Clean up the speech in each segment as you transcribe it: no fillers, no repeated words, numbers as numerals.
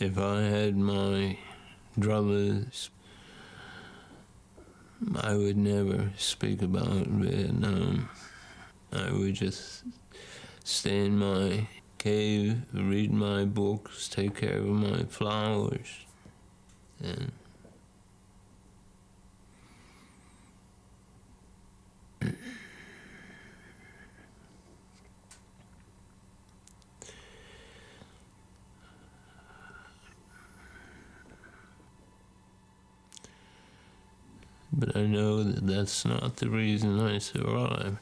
If I had my druthers, I would never speak about Vietnam. I would just stay in my cave, read my books, take care of my flowers, and but I know that that's not the reason I survived.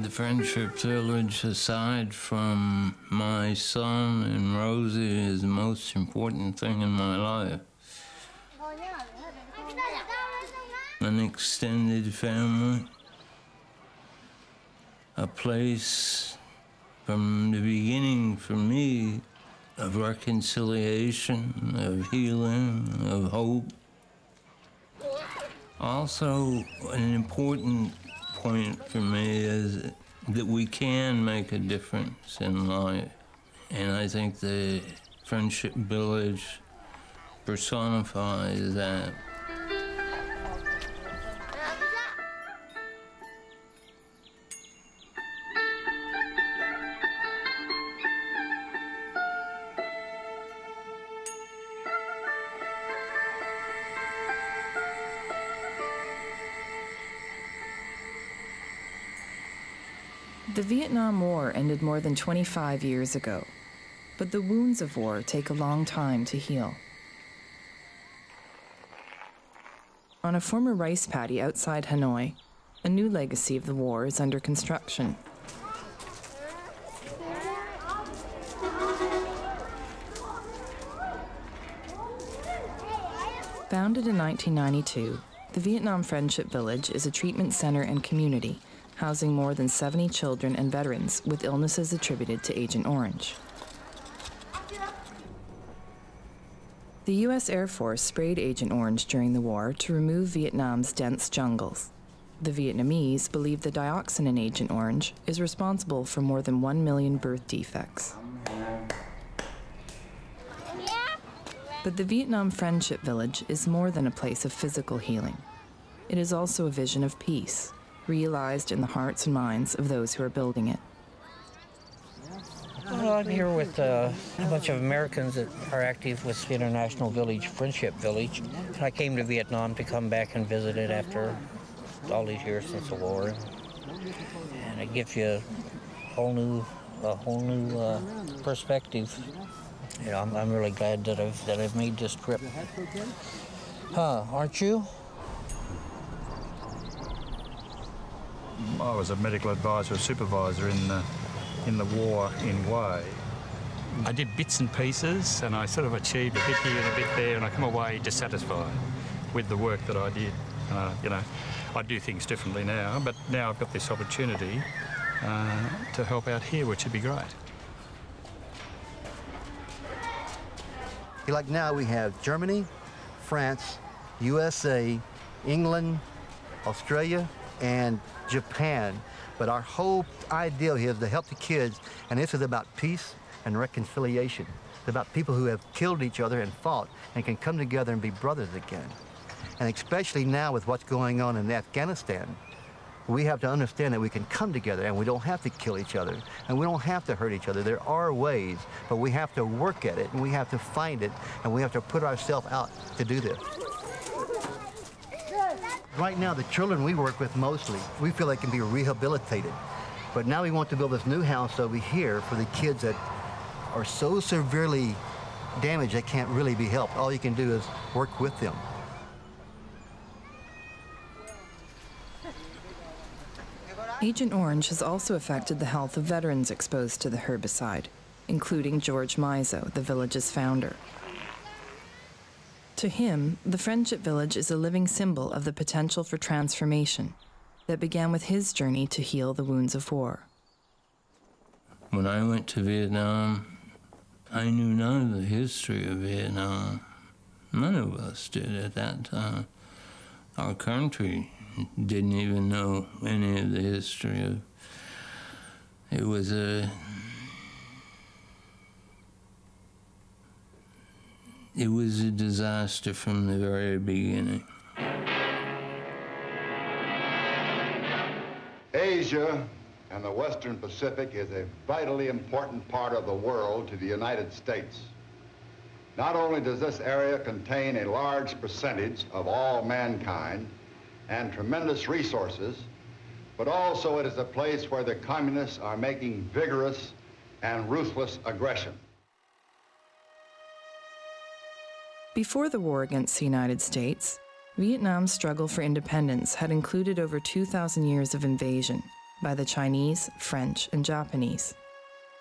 The Friendship Village, aside from my son and Rosie, is the most important thing in my life. An extended family, a place from the beginning for me of reconciliation, of healing, of hope. Also, an important point for me is that we can make a difference in life. And I think the Friendship Village personifies that. The Vietnam War ended more than 25 years ago, but the wounds of war take a long time to heal. On a former rice paddy outside Hanoi, a new legacy of the war is under construction. Founded in 1992, the Vietnam Friendship Village is a treatment center and community housing more than 70 children and veterans with illnesses attributed to Agent Orange. The U.S. Air Force sprayed Agent Orange during the war to remove Vietnam's dense jungles. The Vietnamese believe the dioxin in Agent Orange is responsible for more than 1 million birth defects. But the Vietnam Friendship Village is more than a place of physical healing. It is also a vision of peace, realized in the hearts and minds of those who are building it. Well, I'm here with a bunch of Americans that are active with the International Village, Friendship Village. I came to Vietnam to come back and visit it after all these years since the war. And it gives you a whole new perspective. You know, I'm really glad that I've made this trip. Aren't you? I was a medical advisor, a supervisor in the war in Hue. I did bits and pieces, and I sort of achieved a bit here and a bit there, and I come away dissatisfied with the work that I did. You know, I do things differently now, but now I've got this opportunity to help out here, which would be great. Like now we have Germany, France, USA, England, Australia, and Japan. But our whole ideal here is to help the kids, and this is about peace and reconciliation. It's about people who have killed each other and fought and can come together and be brothers again. And especially now with what's going on in Afghanistan, we have to understand that we can come together and we don't have to kill each other and we don't have to hurt each other. There are ways, but we have to work at it and we have to find it and we have to put ourselves out to do this. Right now, the children we work with mostly, we feel they can be rehabilitated. But now we want to build this new house over here for the kids that are so severely damaged they can't really be helped. All you can do is work with them. Agent Orange has also affected the health of veterans exposed to the herbicide, including George Mizo, the village's founder. To him, the Friendship Village is a living symbol of the potential for transformation that began with his journey to heal the wounds of war. When I went to Vietnam, I knew none of the history of Vietnam. None of us did at that time. Our country didn't even know any of the history of. It was a disaster from the very beginning. Asia and the Western Pacific is a vitally important part of the world to the United States. Not only does this area contain a large percentage of all mankind and tremendous resources, but also it is a place where the communists are making vigorous and ruthless aggression. Before the war against the United States, Vietnam's struggle for independence had included over 2,000 years of invasion by the Chinese, French, and Japanese.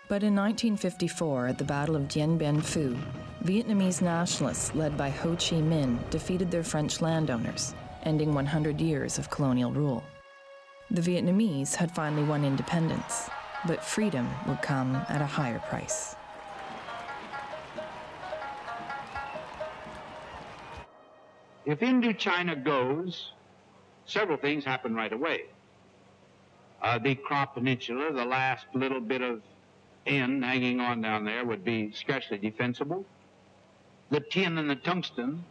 But in 1954, at the Battle of Dien Bien Phu, Vietnamese nationalists led by Ho Chi Minh defeated their French landowners, ending 100 years of colonial rule. The Vietnamese had finally won independence, but freedom would come at a higher price. If Indochina goes, several things happen right away. The Krop Peninsula, the last little bit of end hanging on down there, would be scarcely defensible. The tin and the tungsten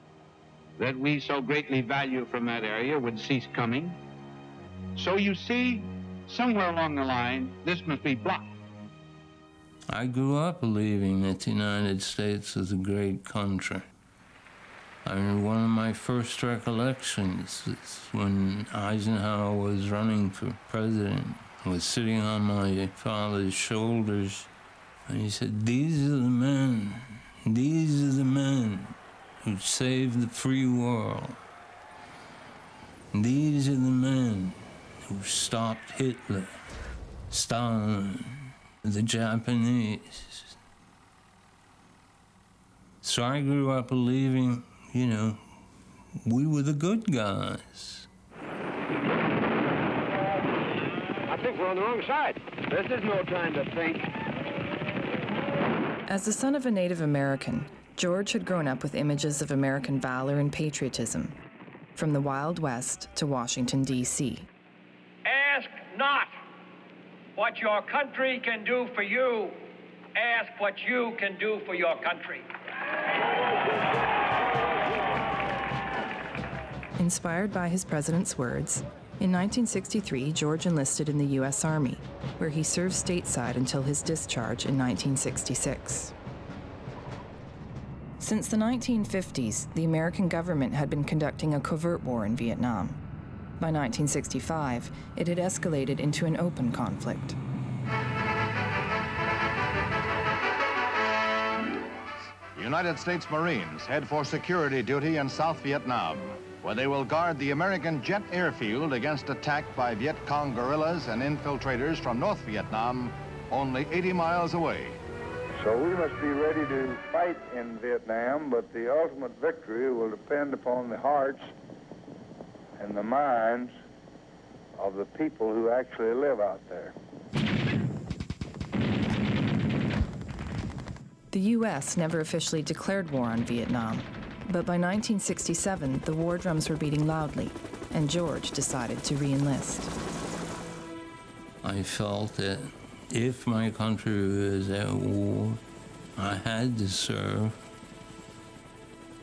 that we so greatly value from that area would cease coming. So you see, somewhere along the line, this must be blocked. I grew up believing that the United States was a great country. I mean, one of my first recollections is when Eisenhower was running for president. I was sitting on my father's shoulders, and he said, these are the men who saved the free world. These are the men who stopped Hitler, Stalin, the Japanese. So I grew up believing, you know, we were the good guys. I think we're on the wrong side. This is no time to think. As the son of a Native American, George had grown up with images of American valor and patriotism, from the Wild West to Washington, D.C. Ask not what your country can do for you. Ask what you can do for your country. Inspired by his president's words, in 1963, George enlisted in the U.S. Army, where he served stateside until his discharge in 1966. Since the 1950s, the American government had been conducting a covert war in Vietnam. By 1965, it had escalated into an open conflict. United States Marines head for security duty in South Vietnam, where they will guard the American jet airfield against attack by Viet Cong guerrillas and infiltrators from North Vietnam, only 80 miles away. So we must be ready to fight in Vietnam, but the ultimate victory will depend upon the hearts and the minds of the people who actually live out there. The U.S. never officially declared war on Vietnam, but by 1967, the war drums were beating loudly, and George decided to re-enlist. I felt that if my country was at war, I had to serve.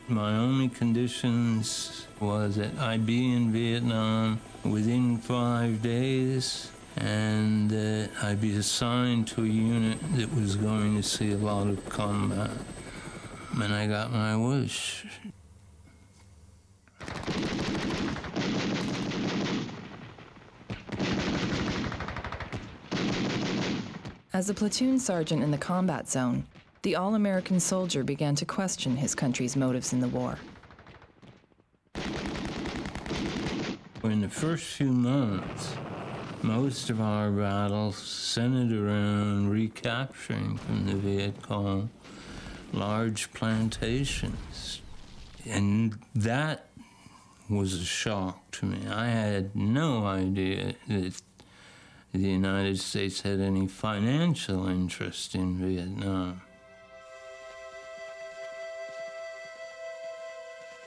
My only conditions was that I be in Vietnam within 5 days, and that I be assigned to a unit that was going to see a lot of combat. And I got my wish. As a platoon sergeant in the combat zone, the all-American soldier began to question his country's motives in the war. In the first few months, Most of our battles centered around recapturing from the Viet Cong large plantations. And that was a shock to me. I had no idea that the United States had any financial interest in Vietnam.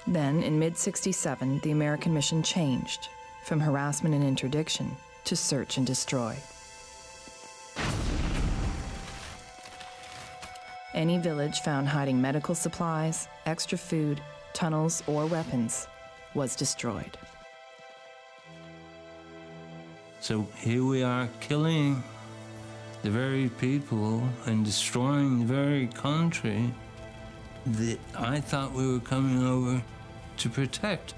Then, in mid-67, the American mission changed from harassment and interdiction to search and destroy. Any village found hiding medical supplies, extra food, tunnels, or weapons was destroyed. So here we are killing the very people and destroying the very country that I thought we were coming over to protect.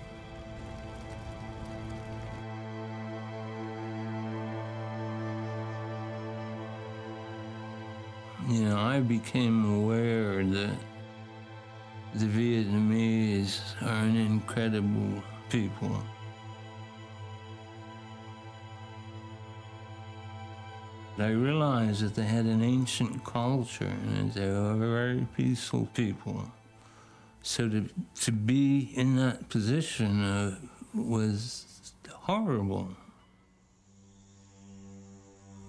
You know, I became aware that the Vietnamese are an incredible people. I realized that they had an ancient culture and that they were very peaceful people. So to be in that position was horrible.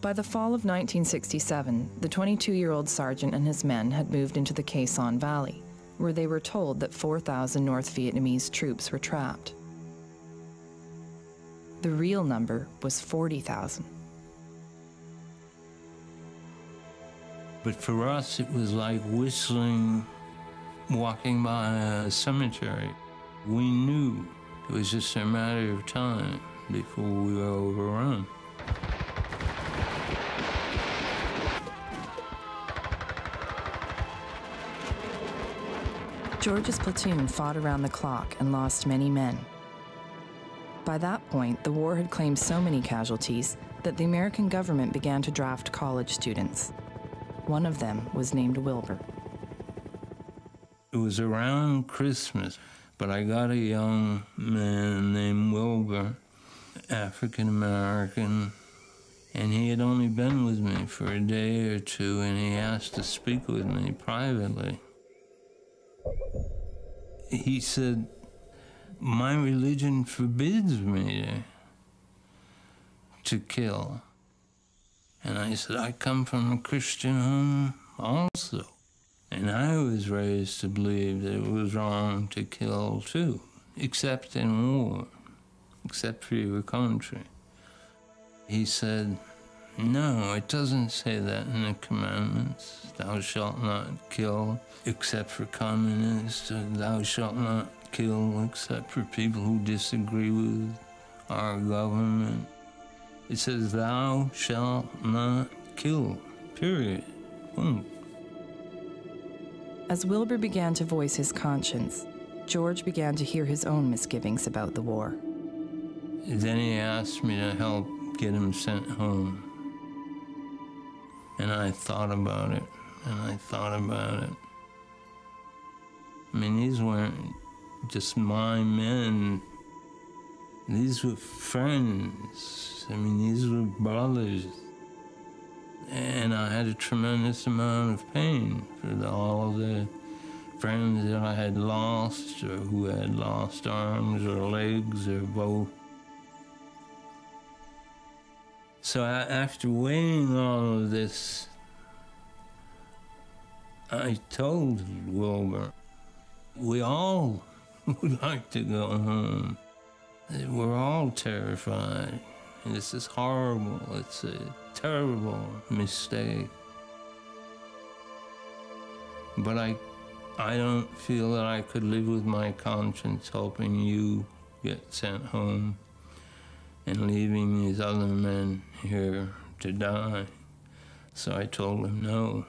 By the fall of 1967, the 22-year-old sergeant and his men had moved into the Khe Sanh Valley, where they were told that 4,000 North Vietnamese troops were trapped. The real number was 40,000. But for us, it was like whistling, walking by a cemetery. We knew it was just a matter of time before we were overrun. George's platoon fought around the clock and lost many men. By that point, the war had claimed so many casualties that the American government began to draft college students. One of them was named Wilbur. It was around Christmas, but I got a young man named Wilbur, African-American, and he had only been with me for a day or two, and he asked to speak with me privately. He said, "My religion forbids me to kill." And I said, "I come from a Christian home also. And I was raised to believe that it was wrong to kill too, except in war, except for your country." He said, "No, it doesn't say that in the commandments. Thou shalt not kill except for communists. Thou shalt not kill except for people who disagree with our government. It says, thou shalt not kill, period. Boom." As Wilbur began to voice his conscience, George began to hear his own misgivings about the war. Then he asked me to help get him sent home. And I thought about it, and I thought about it. I mean, these weren't just my men. These were friends. I mean, these were brothers. And I had a tremendous amount of pain for all of the friends that I had lost, or who had lost arms or legs or both. So after weighing all of this, I told Wilbur, we all would like to go home. We're all terrified. And this is horrible. It's a terrible mistake. But I don't feel that I could live with my conscience helping you get sent home and leaving these other men here to die. So I told him no.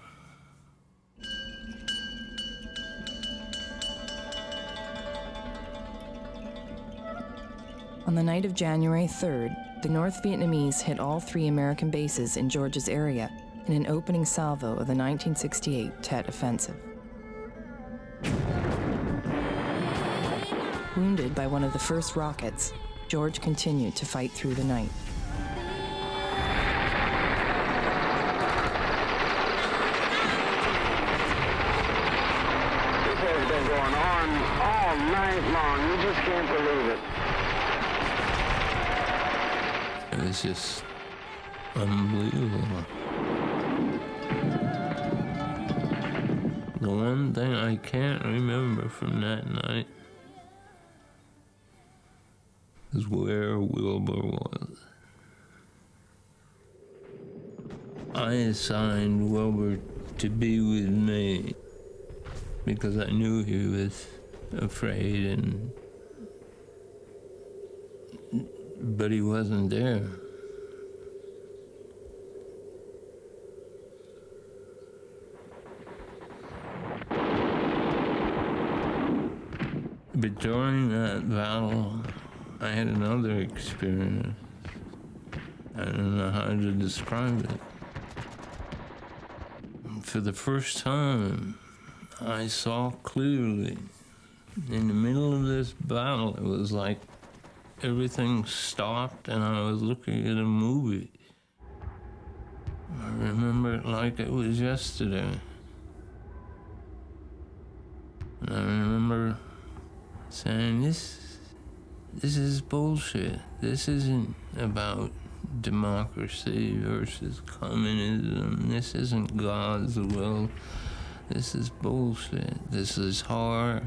On the night of January 3rd, the North Vietnamese hit all 3 American bases in George's area in an opening salvo of the 1968 Tet Offensive. Wounded by one of the first rockets, George continued to fight through the night. on all night long. You just can't believe it. It was just unbelievable. The one thing I can't remember from that night is where Wilbur was. I assigned Wilbur to be with me because I knew he was afraid, but he wasn't there. But during that battle, I had another experience. I don't know how to describe it. For the first time, I saw clearly. In the middle of this battle, it was like everything stopped and I was looking at a movie. I remember it like it was yesterday. And I remember saying, this is bullshit. This isn't about democracy versus communism. This isn't God's will. This is bullshit. This is hard,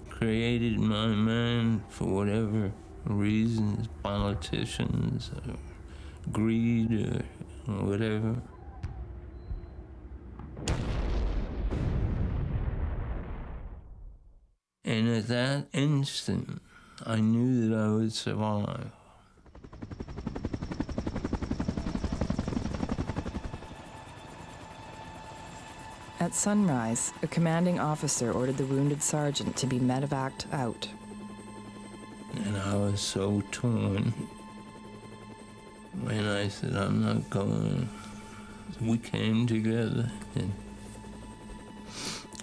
created by man for whatever reasons, politicians, or greed, or whatever. And at that instant, I knew that I would survive. At sunrise, a commanding officer ordered the wounded sergeant to be medevaced out. And I was so torn. And I said, I'm not going. We came together.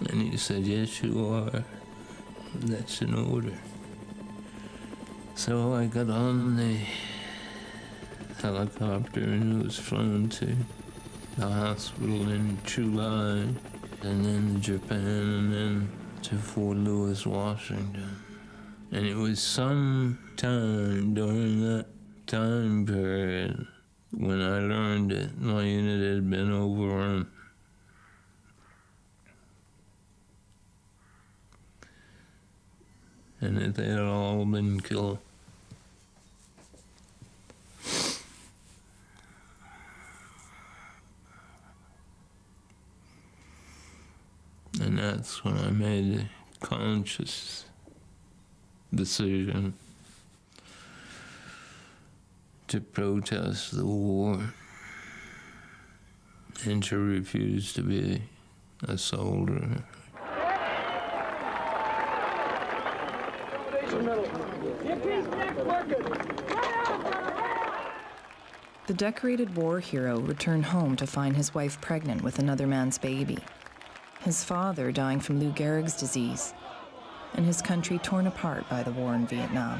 And he said, yes, you are. That's an order. So I got on the helicopter and was flown to the hospital in Chugai, and then to Japan, and then to Fort Lewis, Washington. And it was some time during that time period when I learned that my unit had been overrun. And that they had all been killed. And that's when I made a conscious decision to protest the war and to refuse to be a soldier. The decorated war hero returned home to find his wife pregnant with another man's baby, his father dying from Lou Gehrig's disease, and his country torn apart by the war in Vietnam.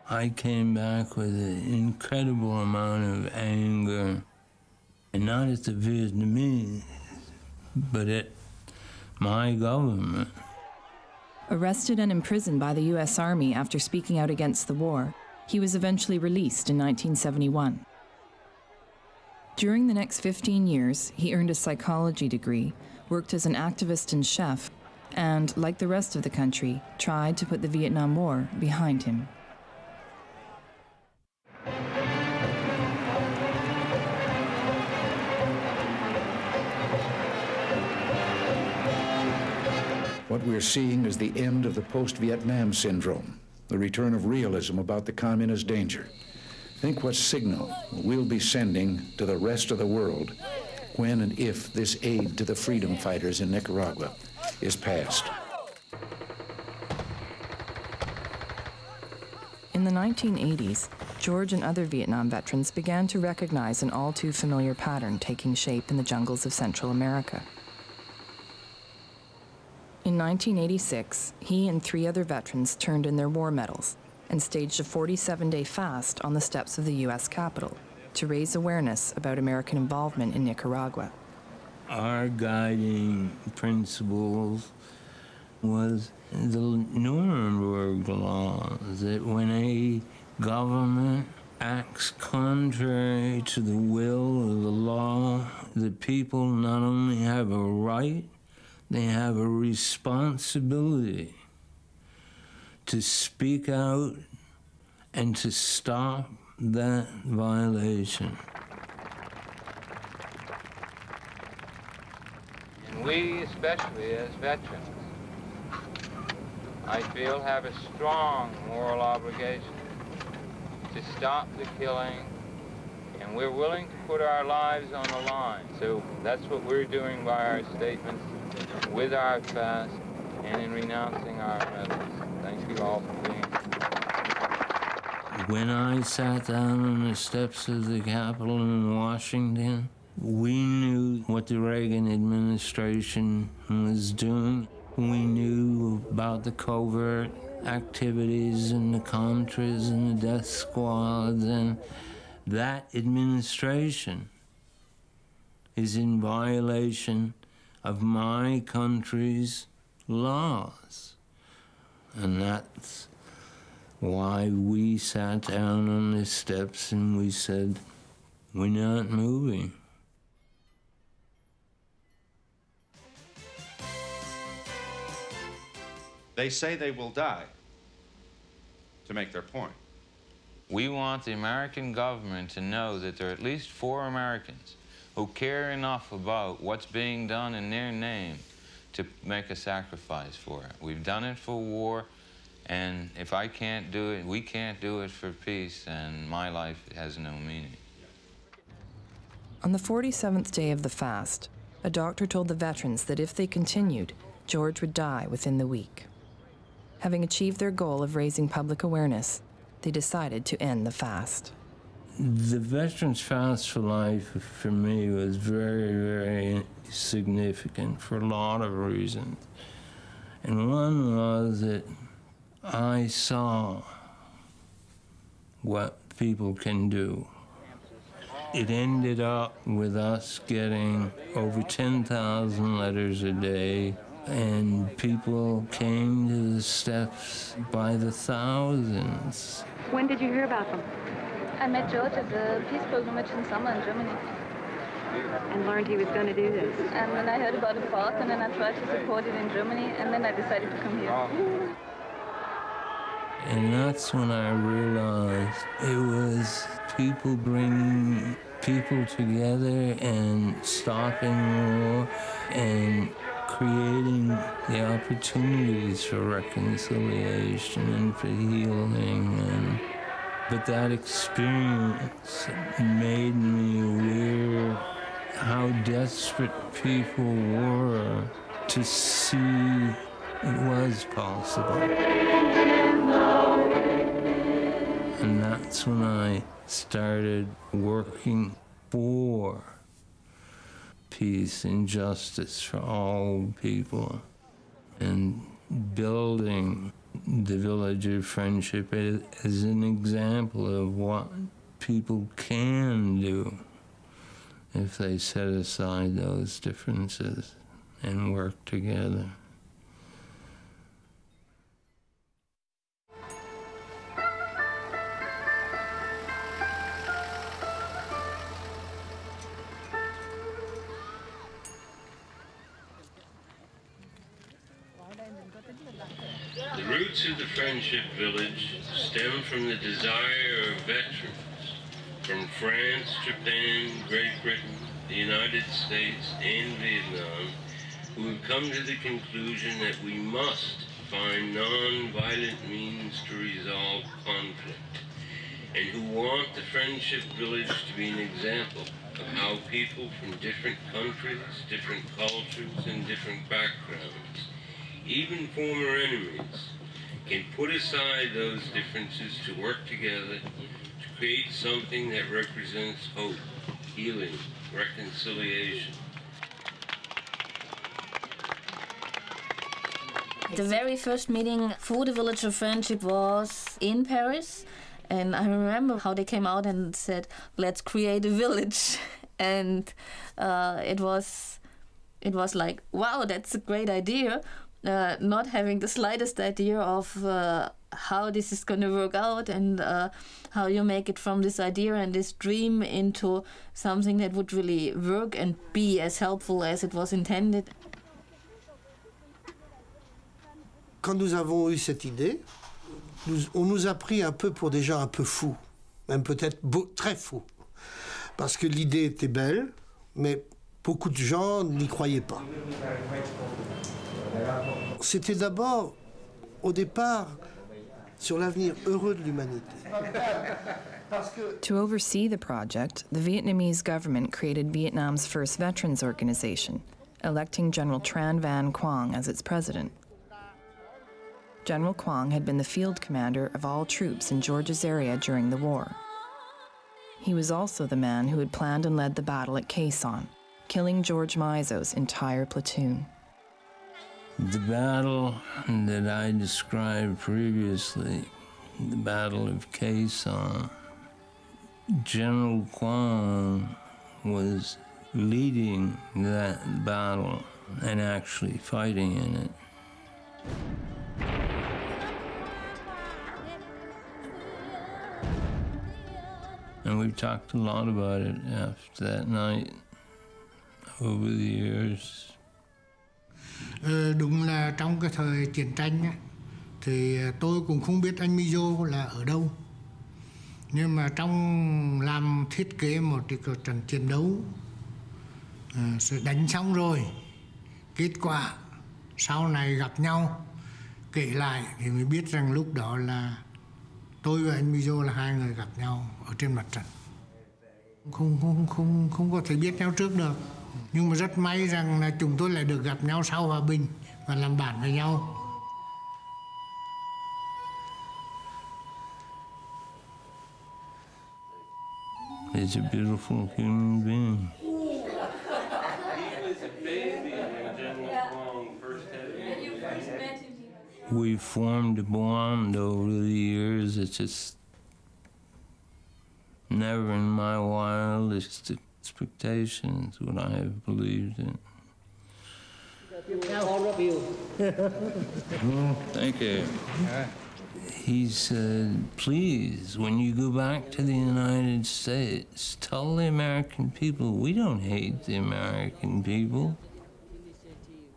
I came back with an incredible amount of anger, and not at the Vietnamese, but at my government. Arrested and imprisoned by the U.S. Army after speaking out against the war, he was eventually released in 1971. During the next 15 years, he earned a psychology degree, worked as an activist and chef, and, like the rest of the country, tried to put the Vietnam War behind him. What we're seeing is the end of the post-Vietnam syndrome, the return of realism about the communist danger. Think what signal we'll be sending to the rest of the world when and if this aid to the freedom fighters in Nicaragua is passed. In the 1980s, George and other Vietnam veterans began to recognize an all too familiar pattern taking shape in the jungles of Central America. In 1986, he and 3 other veterans turned in their war medals and staged a 47-day fast on the steps of the U.S. Capitol to raise awareness about American involvement in Nicaragua. Our guiding principles was the Nuremberg laws, that when a government acts contrary to the will of the law, the people not only have a right, they have a responsibility to speak out and to stop that violation. And we, especially as veterans, I feel have a strong moral obligation to stop the killing, and we're willing to put our lives on the line. So that's what we're doing by our statements, with our fast, and in renouncing our methods. Thank you all for being here. When I sat down on the steps of the Capitol in Washington, we knew what the Reagan administration was doing. We knew about the covert activities and the Contras and the death squads, and that administration is in violation of my country's laws. And that's why we sat down on the steps and we said, we're not moving. They say they will die to make their point. We want the American government to know that there are at least 4 Americans who care enough about what's being done in their name to make a sacrifice for it. We've done it for war, and if I can't do it, we can't do it for peace, and my life has no meaning. On the 47th day of the fast, a doctor told the veterans that if they continued, George would die within the week. Having achieved their goal of raising public awareness, they decided to end the fast. The Veterans Fast for Life, for me, was very, very significant for a lot of reasons. And one was that I saw what people can do. It ended up with us getting over 10,000 letters a day, and people came to the steps by the thousands. When did you hear about them? I met George at the Peace Pilgrimage in summer in Germany. And learned he was going to do this. And then I heard about it first, and then I tried to support it in Germany, and then I decided to come here. And that's when I realized it was people bringing people together and stopping war and creating the opportunities for reconciliation and for healing. But that experience made me aware how desperate people were to see it was possible. And that's when I started working for peace and justice for all people, and building the Village of Friendship as an example of what people can do if they set aside those differences and work together. The roots of the Friendship Village stem from the desire of veterans from France, Japan, Great Britain, the United States, and Vietnam, who have come to the conclusion that we must find non-violent means to resolve conflict, and who want the Friendship Village to be an example of how people from different countries, different cultures, and different backgrounds, even former enemies, can put aside those differences to work together to create something that represents hope, healing, reconciliation. The very first meeting for the Village of Friendship was in Paris, and I remember how they came out and said, let's create a village. And it was like, wow, that's a great idea. not having the slightest idea of how this is going to work out and how you make it from this idea and this dream into something that would really work and be as helpful as it was intended. Quand nous avons eu cette idée, on nous a pris un peu pour des gens un peu fous, même peut-être très fous, parce que l'idée était belle, mais beaucoup de gens n'y croyaient pas. C'était d'abord, au départ, sur l'avenir heureux de l'humanité. To oversee the project, the Vietnamese government created Vietnam's first veterans organization, electing General Tran Van Quang as its president. General Quang had been the field commander of all troops in Georgia's area during the war. He was also the man who had planned and led the battle at Khe Sanh, killing George Maizo's entire platoon. The battle that I described previously, the Battle of Khe Sanh, General Quang was leading that battle and actually fighting in it. And we've talked a lot about it after that night, over the years. Đúng là trong cái thời chiến tranh ấy, thì tôi cũng không biết anh Mizo là ở đâu. Nhưng mà trong làm thiết kế một cái trận chiến đấu, sẽ đánh xong rồi, kết quả sau này gặp nhau, kể lại thì mới biết rằng lúc đó là tôi và anh Mizo là hai người gặp nhau ở trên mặt trận. Không có thể biết nhau trước được. Nhưng mà rất may rằng là chúng tôi lại được gặp nhau sau hòa bình và làm bạn với nhau. He's a beautiful human being. We formed a bond over the years. It's just never in my wildest expectations would I have believed it. Thank you. He said, please, when you go back to the United States, tell the American people we don't hate the American people.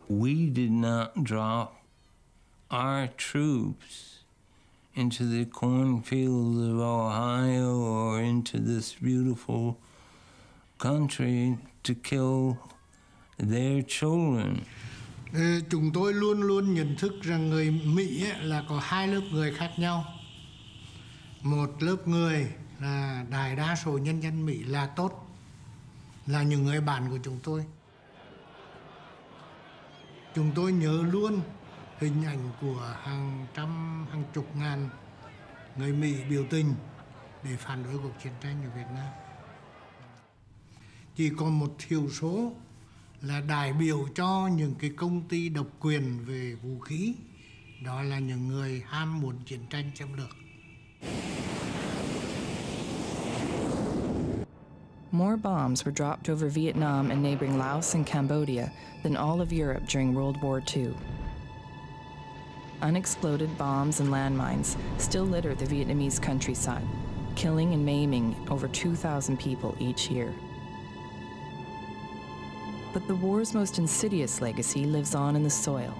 We did not drop our troops into the cornfields of Ohio or into this beautiful country to kill their children. Chúng tôi luôn luôn nhận thức rằng người Mỹ là có hai lớp người khác nhau. Một lớp người là đại đa số nhân dân Mỹ là tốt, là những người bạn của chúng tôi. Chúng tôi nhớ luôn hình ảnh của hàng trăm, hàng chục ngàn người Mỹ biểu tình để phản đối cuộc chiến tranh ở Việt Nam. Chỉ còn một thiểu số là đại biểu cho những cái công ty độc quyền về vũ khí, đó là những người ham muốn chiến tranh xâm lược. More bombs were dropped over Vietnam and neighboring Laos and Cambodia than all of Europe during World War II. Unexploded bombs and landmines still litter the Vietnamese countryside, killing and maiming over 2,000 people each year. But the war's most insidious legacy lives on in the soil.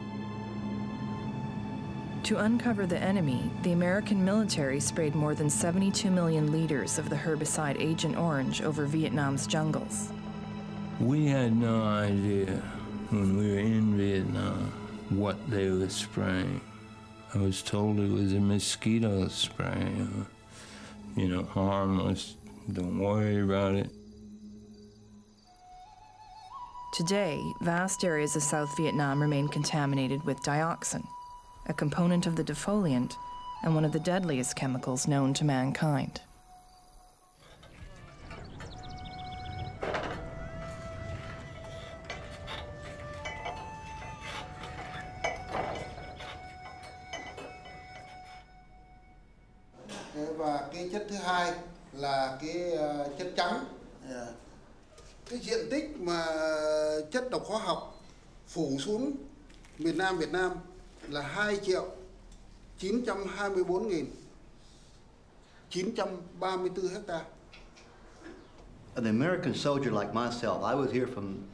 To uncover the enemy, the American military sprayed more than 72 million liters of the herbicide Agent Orange over Vietnam's jungles. We had no idea when we were in Vietnam what they were spraying. I was told it was a mosquito spray, harmless, don't worry about it. Today, vast areas of South Vietnam remain contaminated with dioxin, a component of the defoliant and one of the deadliest chemicals known to mankind. Và cái chất thứ hai là cái chất trắng. Cái diện tích mà chất độc hóa học phủ xuống Việt Nam là 2.924.934 hectare. An American soldier like myself, I was here from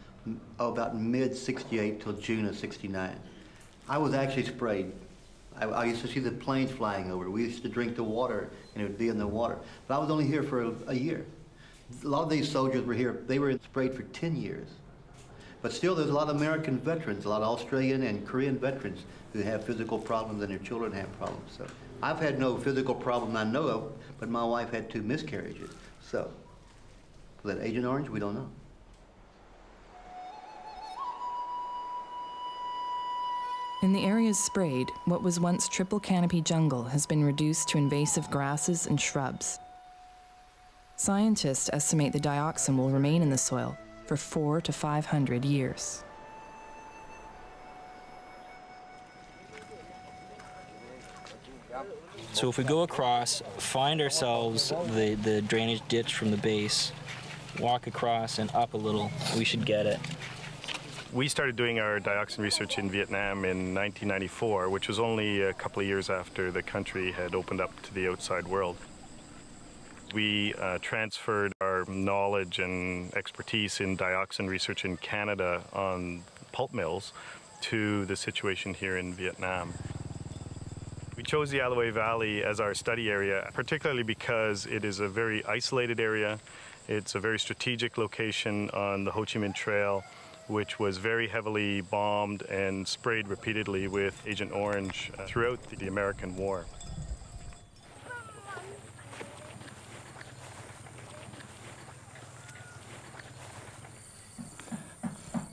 about mid-68 till June of 69. I was actually sprayed. I used to see the planes flying over. We used to drink the water, and it would be in the water. But I was only here for a year. A lot of these soldiers were here. They were sprayed for 10 years. But still, there's a lot of American veterans, a lot of Australian and Korean veterans who have physical problems and their children have problems. So I've had no physical problem I know of, but my wife had 2 miscarriages. So, was that Agent Orange? We don't know. In the areas sprayed, what was once triple canopy jungle has been reduced to invasive grasses and shrubs. Scientists estimate the dioxin will remain in the soil for 400 to 500 years. So if we go across, find ourselves the drainage ditch from the base, walk across and up a little, we should get it. We started doing our dioxin research in Vietnam in 1994, which was only a couple of years after the country had opened up to the outside world. We transferred our knowledge and expertise in dioxin research in Canada on pulp mills to the situation here in Vietnam. We chose the Alloway Valley as our study area, particularly because it is a very isolated area. It's a very strategic location on the Ho Chi Minh Trail, which was very heavily bombed and sprayed repeatedly with Agent Orange throughout the American War.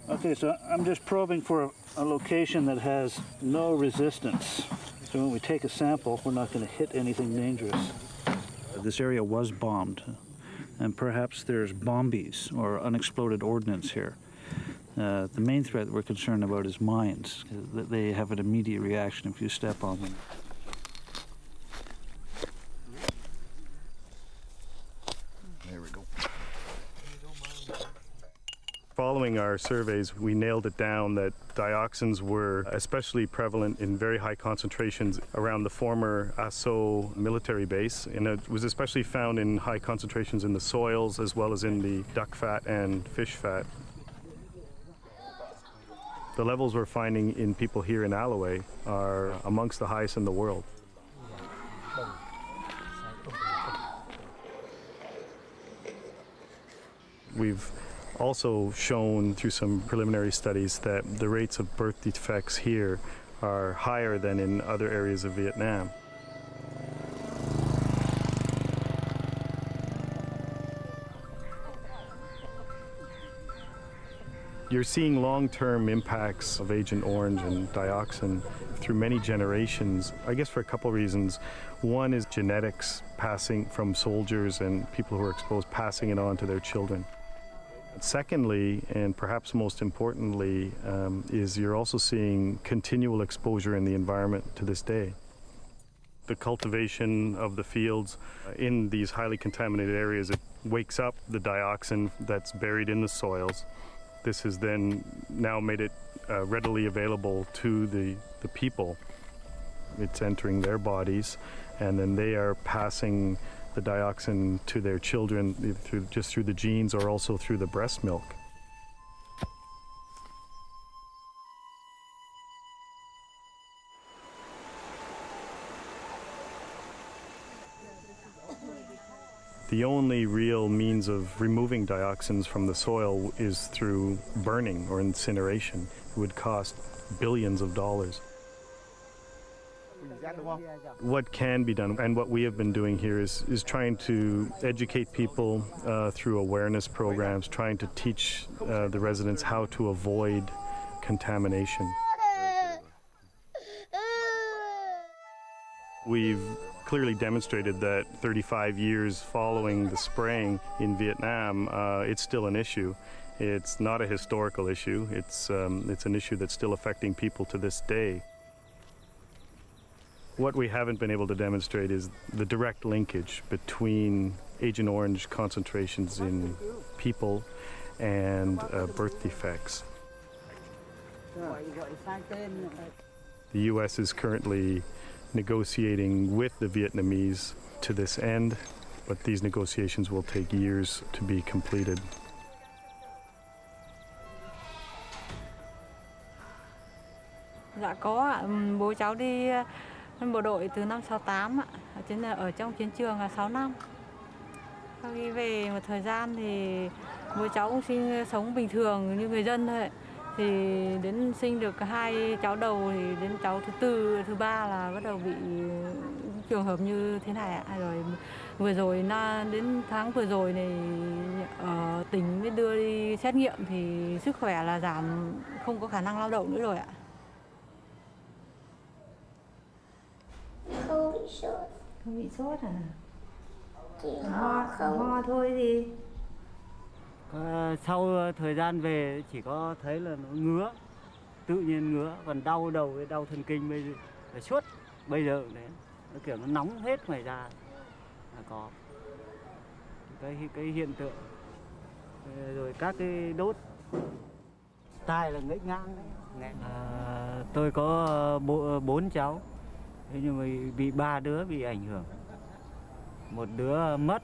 Okay, so I'm just probing for a location that has no resistance. So when we take a sample, we're not going to hit anything dangerous. This area was bombed, and perhaps there's bombies or unexploded ordnance here. The main threat that we're concerned about is mines. They have an immediate reaction if you step on them. There we go. Following our surveys, we nailed it down that dioxins were especially prevalent in very high concentrations around the former Asso military base, and it was especially found in high concentrations in the soils as well as in the duck fat and fish fat. The levels we're finding in people here in Alloway are amongst the highest in the world. We've also shown through some preliminary studies that the rates of birth defects here are higher than in other areas of Vietnam. You're seeing long-term impacts of Agent Orange and dioxin through many generations, I guess for a couple reasons. One is genetics passing from soldiers and people who are exposed, passing it on to their children. Secondly, and perhaps most importantly, is you're also seeing continual exposure in the environment to this day. The cultivation of the fields in these highly contaminated areas, it wakes up the dioxin that's buried in the soils. This has then now made it readily available to the people. It's entering their bodies, and then they are passing the dioxin to their children just through the genes or also through the breast milk. The only real means of removing dioxins from the soil is through burning or incineration. It would cost billions of dollars. What can be done, and what we have been doing here, is trying to educate people through awareness programs, trying to teach the residents how to avoid contamination. We've clearly demonstrated that 35 years following the spraying in Vietnam, it's still an issue. It's not a historical issue. It's an issue that's still affecting people to this day. What we haven't been able to demonstrate is the direct linkage between Agent Orange concentrations in people and birth defects. The U.S. is currently negotiating with the Vietnamese to this end, but these negotiations will take years to be completed. Dạ có ạ, bố cháu đi bộ đội từ năm 68 ạ, ở trong chiến trường là 6 năm. Sau khi về một thời gian thì bố cháu cũng sinh sống bình thường như người dân thôi. Thì đến sinh được 2 cháu đầu thì đến cháu thứ tư, thứ ba là bắt đầu bị trường hợp như thế này ạ. Rồi vừa rồi đến tháng vừa rồi này ở tỉnh mới đưa đi xét nghiệm thì sức khỏe là giảm, không có khả năng lao động nữa rồi ạ. Không bị sốt. Không bị sốt à? Chỉ ho thôi gì? Sau thời gian về chỉ có thấy là nó ngứa, tự nhiên ngứa, còn đau đầu với đau thần kinh bây giờ là suốt bây giờ đấy, nó kiểu nó nóng hết ngoài da là có cái hiện tượng, rồi các cái đốt tai là ngẫy ngang. Tôi có 4 cháu, thế nhưng mà bị 3 đứa bị ảnh hưởng, một đứa mất.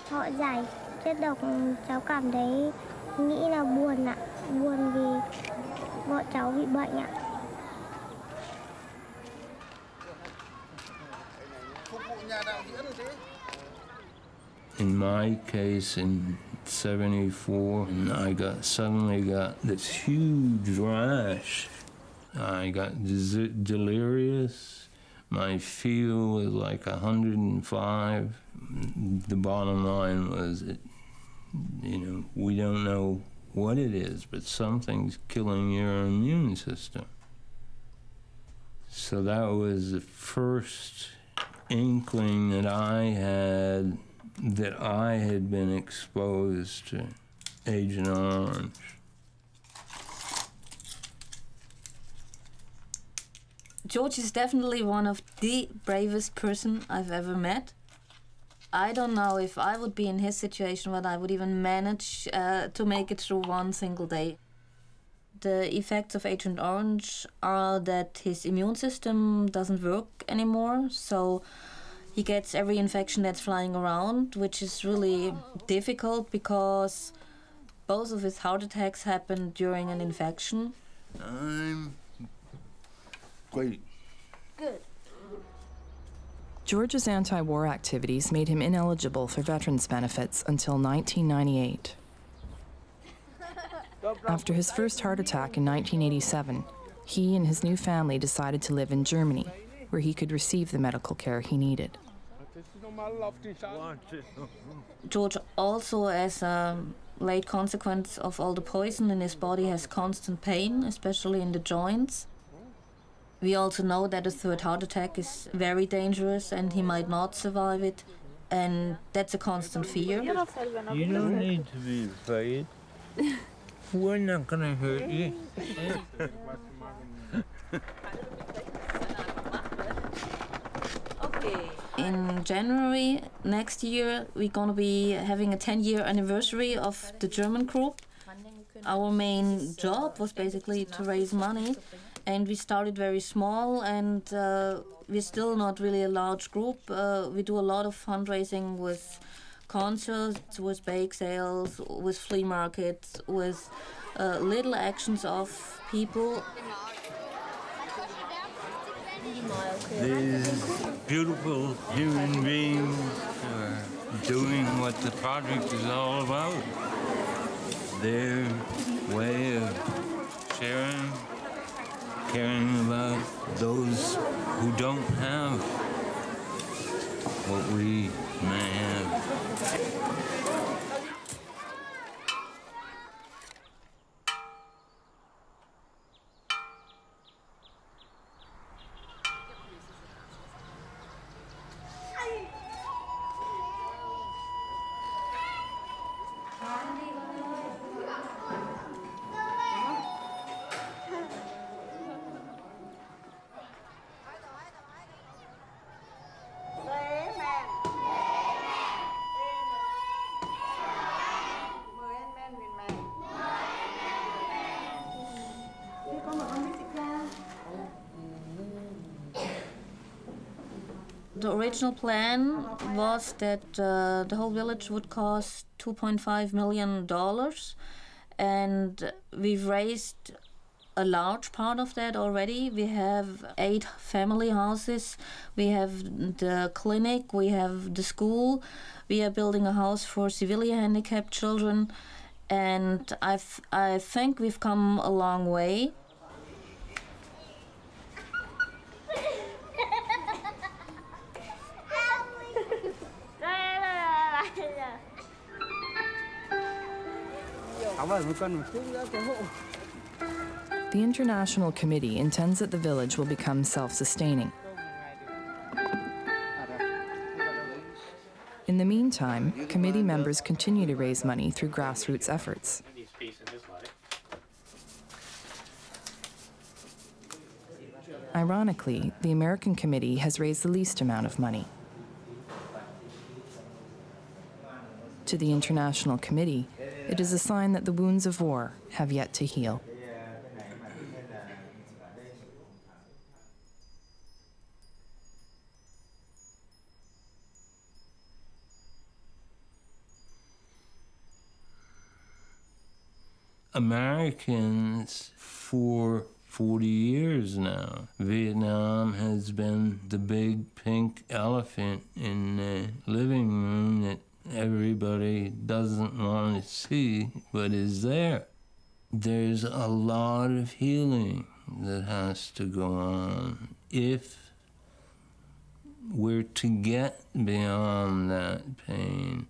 Họ giải chất độc cháu cảm thấy nghĩ là buồn ạ, buồn vì bọn cháu bị bệnh ạ. In my case, in 74, I suddenly got this huge rash. I got delirious. My feel was like 105. The bottom line was, we don't know what it is, but something's killing your immune system. So that was the first inkling that I had been exposed to Agent Orange. George is definitely one of the bravest person I've ever met. I don't know if I would be in his situation, but I would even manage to make it through one single day. The effects of Agent Orange are that his immune system doesn't work anymore, so he gets every infection that's flying around, which is really difficult because both of his heart attacks happened during an infection. I'm great. Good. George's anti-war activities made him ineligible for veterans benefits until 1998. After his first heart attack in 1987, he and his new family decided to live in Germany, where he could receive the medical care he needed. George also, as a late consequence of all the poison in his body, has constant pain, especially in the joints. We also know that a third heart attack is very dangerous and he might not survive it, and that's a constant fear. You don't need to be afraid. We're not gonna hurt you. In January next year, we're gonna be having a 10-year anniversary of the German group. Our main job was basically to raise money, and we started very small, and we're still not really a large group. We do a lot of fundraising with concerts, with bake sales, with flea markets, with little actions of people. These beautiful human beings are doing what the project is all about. Their way of sharing, caring about those who don't have what we may have. The original plan was that the whole village would cost $2.5 million, and we've raised a large part of that already. We have 8 family houses, we have the clinic, we have the school, we are building a house for severely handicapped children, and I think we've come a long way. The International Committee intends that the village will become self-sustaining. In the meantime, committee members continue to raise money through grassroots efforts. Ironically, the American committee has raised the least amount of money. To the International Committee, it is a sign that the wounds of war have yet to heal. Americans, for 40 years now, Vietnam has been the big pink elephant in the living room that everybody doesn't want to see, but is there. There's a lot of healing that has to go on if we're to get beyond that pain.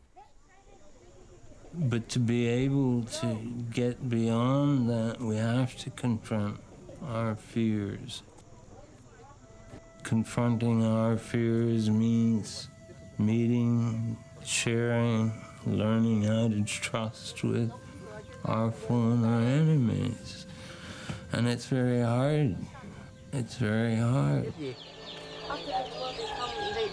But to be able to get beyond that, we have to confront our fears. Confronting our fears means meeting, sharing, learning how to trust with our former enemies. And it's very hard. It's very hard. After the war,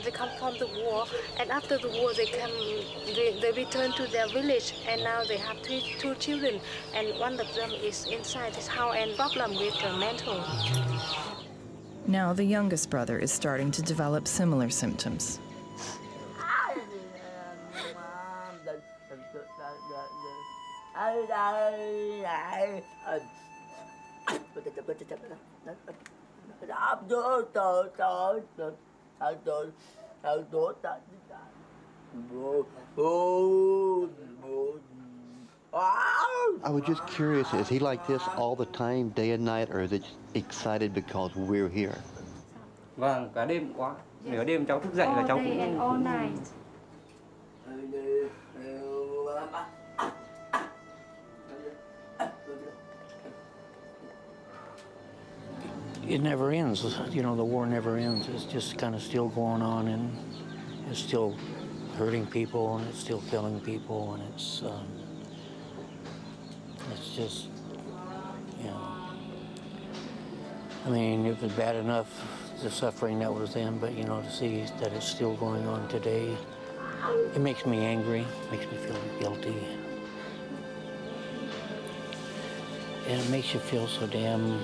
they come from the war, and after the war, they return to their village, and now they have two children, and one of them is inside this house and problem with the mental. Now the youngest brother is starting to develop similar symptoms. I was just curious, is he like this all the time, day and night, or is it excited because we're here? Vâng, cả đêm quá. Nửa đêm cháu thức dậy là cháu cũng... All night. It never ends, you know, the war never ends. It's just kind of still going on, and it's still hurting people, and it's still killing people, and it's just, you know, I mean, it was bad enough, the suffering that was then, but, you know, to see that it's still going on today, it makes me angry, makes me feel guilty. And it makes you feel so damn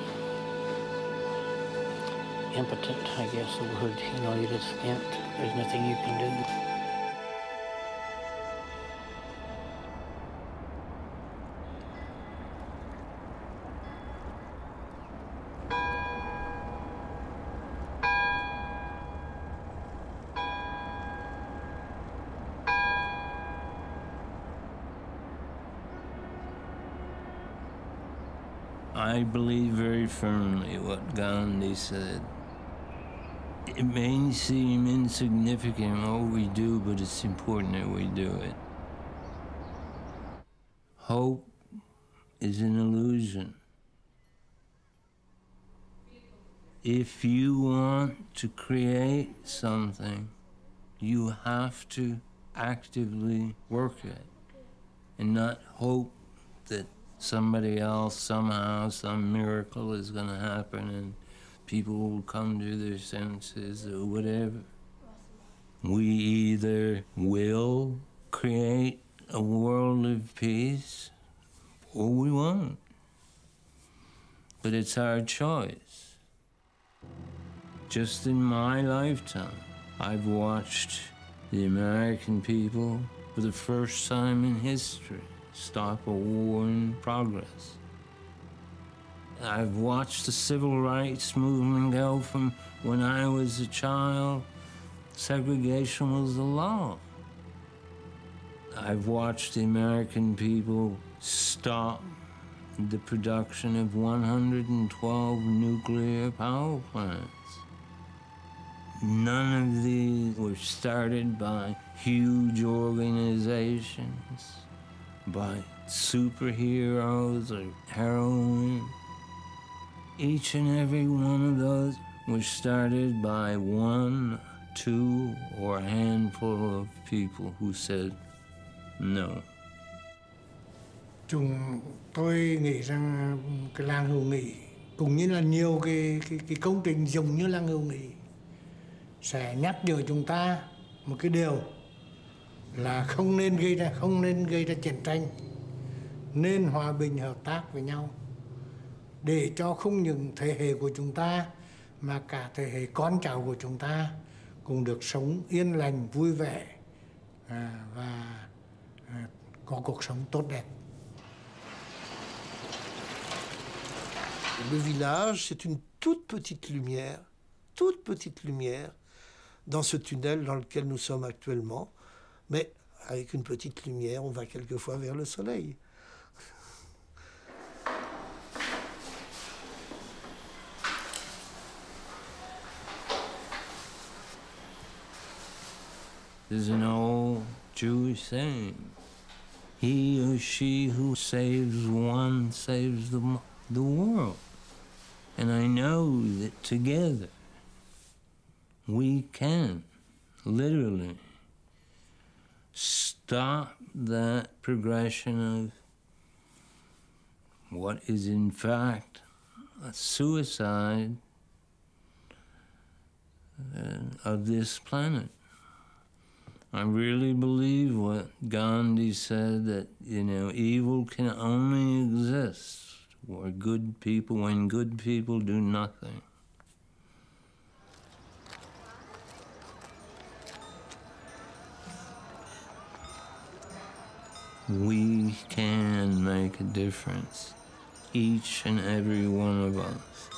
impotent, I guess the word. You know, you just can't, there's nothing you can do. I believe very firmly what Gandhi said. It may seem insignificant what we do, but it's important that we do it. Hope is an illusion. If you want to create something, you have to actively work it and not hope that somebody else, somehow, some miracle is going to happen and people will come to their senses or whatever. We either will create a world of peace or we won't. But it's our choice. Just in my lifetime, I've watched the American people, for the first time in history, stop a war in progress. I've watched the civil rights movement go from when I was a child, segregation was the law. I've watched the American people stop the production of 112 nuclear power plants. None of these were started by huge organizations, by superheroes or heroines. Each and every one of those was started by one, two, or a handful of people who said no. Tôi nghĩ rằng cái làng hữu nghị cũng như là nhiều cái công trình giống như làng hữu nghị sẽ nhắc nhở chúng ta một cái điều là không nên gây ra chiến tranh, nên hòa bình hợp tác với nhau để cho không những thế hệ của chúng ta mà cả thế hệ con cháu của chúng ta cùng được sống yên lành, vui vẻ và có cuộc sống tốt đẹp. Le village, c'est une toute petite lumière dans ce tunnel dans lequel nous sommes actuellement. Mais avec une petite lumière, on va quelquefois vers le soleil. There's an old Jewish saying, he or she who saves one saves the world. And I know that together we can literally stop that progression of what is in fact a suicide of this planet. I really believe what Gandhi said, that, you know, evil can only exist when good people do nothing. We can make a difference, each and every one of us.